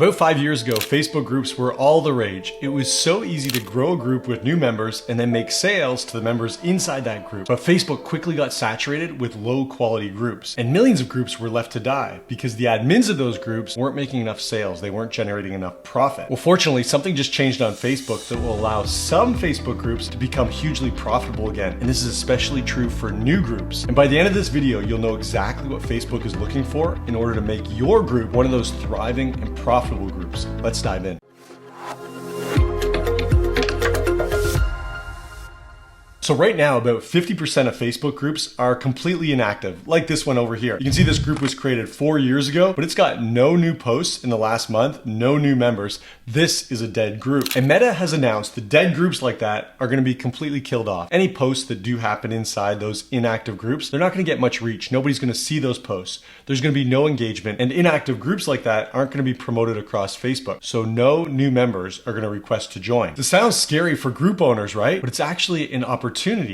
About 5 years ago, Facebook groups were all the rage. It was so easy to grow a group with new members and then make sales to the members inside that group. But Facebook quickly got saturated with low quality groups, and millions of groups were left to die because the admins of those groups weren't making enough sales. They weren't generating enough profit. Well, fortunately, something just changed on Facebook that will allow some Facebook groups to become hugely profitable again. And this is especially true for new groups. And by the end of this video, you'll know exactly what Facebook is looking for in order to make your group one of those thriving and profitable groups. Let's dive in. So right now, about 50% of Facebook groups are completely inactive, like this one over here. You can see this group was created 4 years ago, but it's got no new posts in the last month, no new members. This is a dead group. And Meta has announced that dead groups like that are gonna be completely killed off. Any posts that do happen inside those inactive groups, they're not gonna get much reach. Nobody's gonna see those posts. There's gonna be no engagement, and inactive groups like that aren't gonna be promoted across Facebook. So no new members are gonna request to join. This sounds scary for group owners, right? But it's actually an opportunity,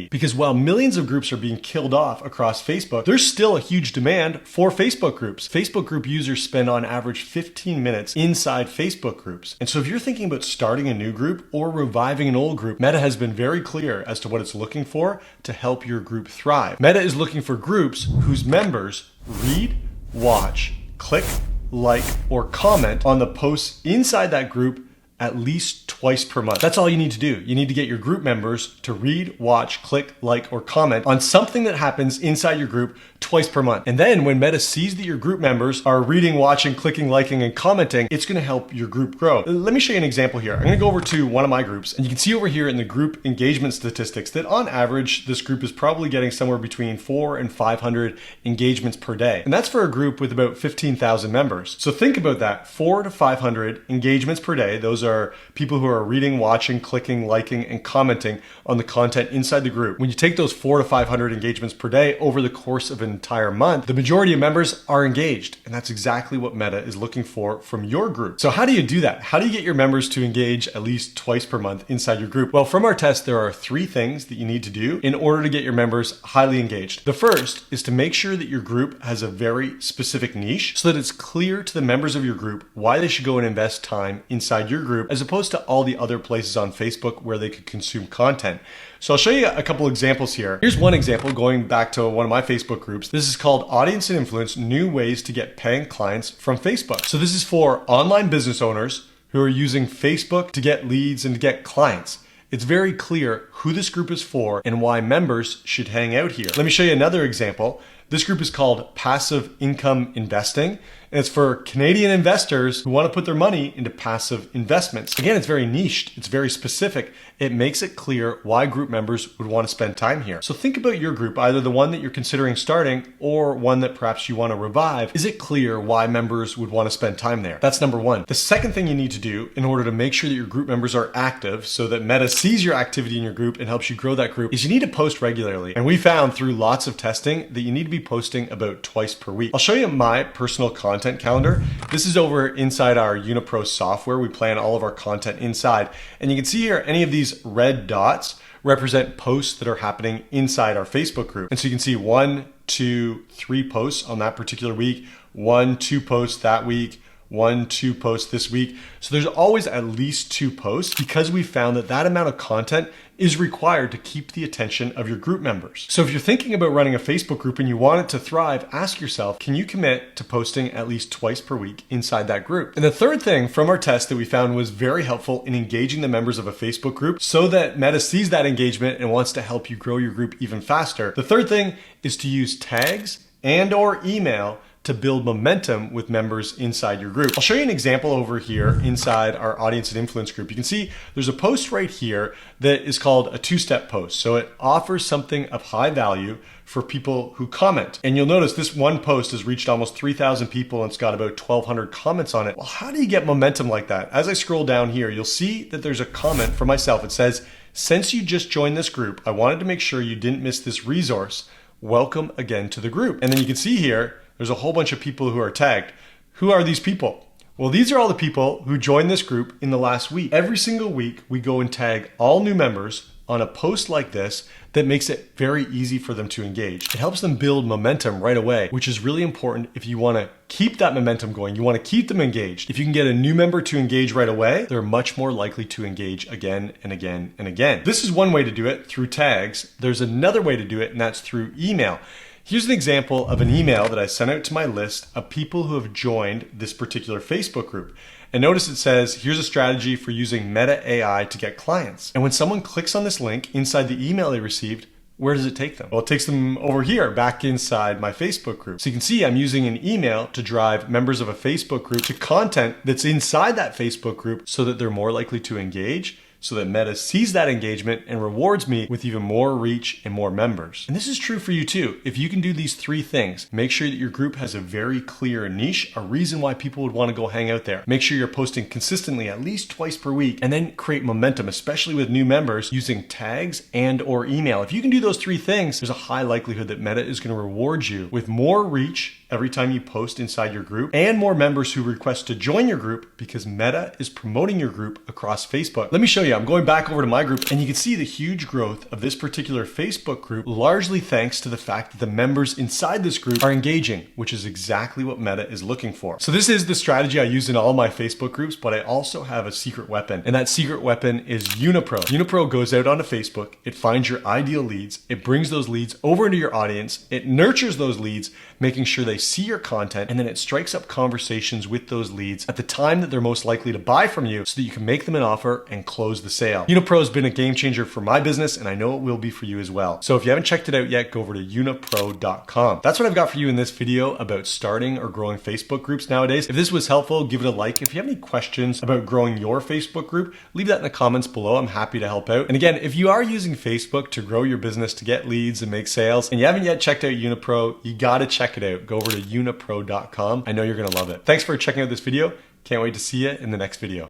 because while millions of groups are being killed off across Facebook, there's still a huge demand for Facebook groups. Facebook group users spend on average 15 minutes inside Facebook groups. And so if you're thinking about starting a new group or reviving an old group, Meta has been very clear as to what it's looking for to help your group thrive. Meta is looking for groups whose members read, watch, click, like, or comment on the posts inside that group at least twice per month. That's all you need to do. You need to get your group members to read, watch, click, like, or comment on something that happens inside your group twice per month. And then when Meta sees that your group members are reading, watching, clicking, liking, and commenting, it's gonna help your group grow. Let me show you an example here. I'm gonna go over to one of my groups, and you can see over here in the group engagement statistics that on average, this group is probably getting somewhere between 400 and 500 engagements per day. And that's for a group with about 15,000 members. So think about that, 400 to 500 engagements per day. Those are people who are reading, watching, clicking, liking, and commenting on the content inside the group. When you take those 400 to 500 engagements per day over the course of an entire month, the majority of members are engaged. And that's exactly what Meta is looking for from your group. So how do you do that? How do you get your members to engage at least twice per month inside your group? Well, from our test, there are 3 things that you need to do in order to get your members highly engaged. The first is to make sure that your group has a very specific niche so that it's clear to the members of your group why they should go and invest time inside your group as opposed to all the other places on Facebook where they could consume content. So I'll show you a couple examples here. Here's one example going back to one of my Facebook groups. This is called Audience and Influence, New Ways to Get Paying Clients from Facebook. So this is for online business owners who are using Facebook to get leads and to get clients. It's very clear who this group is for and why members should hang out here. Let me show you another example. This group is called Passive Income Investing, and it's for Canadian investors who want to put their money into passive investments. Again, it's very niched, it's very specific. It makes it clear why group members would want to spend time here. So think about your group, either the one that you're considering starting or one that perhaps you want to revive. Is it clear why members would want to spend time there? That's number one. The second thing you need to do in order to make sure that your group members are active so that Meta sees your activity in your group and helps you grow that group is you need to post regularly. And we found through lots of testing that you need to be posting about twice per week. I'll show you my personal content calendar. This is over inside our Unipro software. We plan all of our content inside. And you can see here, any of these red dots represent posts that are happening inside our Facebook group. And so you can see 1, 2, 3 posts on that particular week, 1, 2 posts that week, 1, 2 posts this week. So there's always at least 2 posts because we found that that amount of content is required to keep the attention of your group members. So if you're thinking about running a Facebook group and you want it to thrive, ask yourself, can you commit to posting at least twice per week inside that group? And the third thing from our test that we found was very helpful in engaging the members of a Facebook group so that Meta sees that engagement and wants to help you grow your group even faster. The third thing is to use tags and/or email to build momentum with members inside your group. I'll show you an example over here inside our Audience and Influence group. You can see there's a post right here that is called a 2-step post. So it offers something of high value for people who comment. And you'll notice this one post has reached almost 3,000 people and it's got about 1,200 comments on it. Well, how do you get momentum like that? As I scroll down here, you'll see that there's a comment for myself. It says, since you just joined this group, I wanted to make sure you didn't miss this resource. Welcome again to the group. And then you can see here, there's a whole bunch of people who are tagged. Who are these people? Well, these are all the people who joined this group in the last week. Every single week, we go and tag all new members on a post like this that makes it very easy for them to engage. It helps them build momentum right away, which is really important if you want to keep that momentum going. You want to keep them engaged. If you can get a new member to engage right away, they're much more likely to engage again and again and again. This is one way to do it, through tags. There's another way to do it, and that's through email. Here's an example of an email that I sent out to my list of people who have joined this particular Facebook group. And notice it says, here's a strategy for using Meta AI to get clients. And when someone clicks on this link inside the email they received, where does it take them? Well, it takes them over here, back inside my Facebook group. So you can see I'm using an email to drive members of a Facebook group to content that's inside that Facebook group so that they're more likely to engage, so that Meta sees that engagement and rewards me with even more reach and more members. And this is true for you too. If you can do these three things, make sure that your group has a very clear niche, a reason why people would want to go hang out there. Make sure you're posting consistently at least twice per week, and then create momentum, especially with new members, using tags and or email. If you can do those three things, there's a high likelihood that Meta is going to reward you with more reach every time you post inside your group, and more members who request to join your group because Meta is promoting your group across Facebook. Let me show you. I'm going back over to my group, and you can see the huge growth of this particular Facebook group, largely thanks to the fact that the members inside this group are engaging, which is exactly what Meta is looking for. So this is the strategy I use in all my Facebook groups, but I also have a secret weapon, and that secret weapon is Unipro. Unipro goes out onto Facebook, it finds your ideal leads, it brings those leads over into your audience, it nurtures those leads, making sure they see your content, and then it strikes up conversations with those leads at the time that they're most likely to buy from you so that you can make them an offer and close the sale. Unipro has been a game changer for my business, and I know it will be for you as well. So if you haven't checked it out yet, go over to unipro.com. That's what I've got for you in this video about starting or growing Facebook groups nowadays. If this was helpful, give it a like. If you have any questions about growing your Facebook group, leave that in the comments below. I'm happy to help out. And again, if you are using Facebook to grow your business, to get leads and make sales, and you haven't yet checked out Unipro, you got to check it out. Go over to unipro.com. I know you're going to love it. Thanks for checking out this video. Can't wait to see you in the next video.